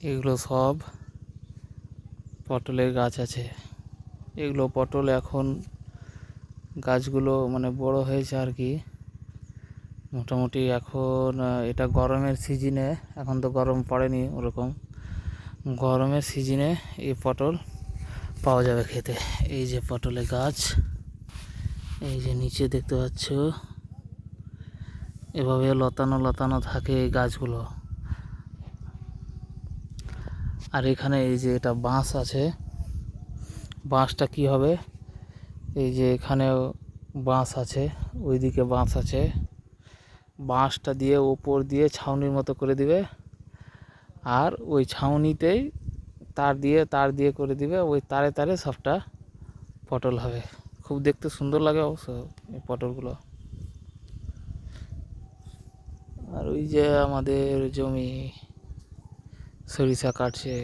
এগুলো সব পটলের গাছ আছে। এগুলো পটল এখন গাছগুলো মানে বড় হয়েছে আর কি। মোটামুটি এখন এটা গরমের সিজনে, এখন তো গরম পড়েনি ওরকম, গরমের সিজনে এই পটল পাওয়া যাবে খেতে। এই যে পটলের গাছ, এই যে নিচে দেখতে পাচ্ছ, এভাবে লতানো লতানো থাকে এই গাছগুলো। আর এখানে এই যে এটা বাঁশ আছে, বাঁশটা কি হবে, এই যে এখানেও বাঁশ আছে, ওইদিকে বাঁশ আছে, বাঁশটা দিয়ে ওপর দিয়ে ছাউনির মতো করে দিবে, আর ওই ছাউনিতেই তার দিয়ে করে দিবে, ওই তারে তারে সবটা পটল হবে। খুব দেখতে সুন্দর লাগে অবশ্য এই পটলগুলো। আর ওই যে আমাদের জমি, সরিষা কাটছে।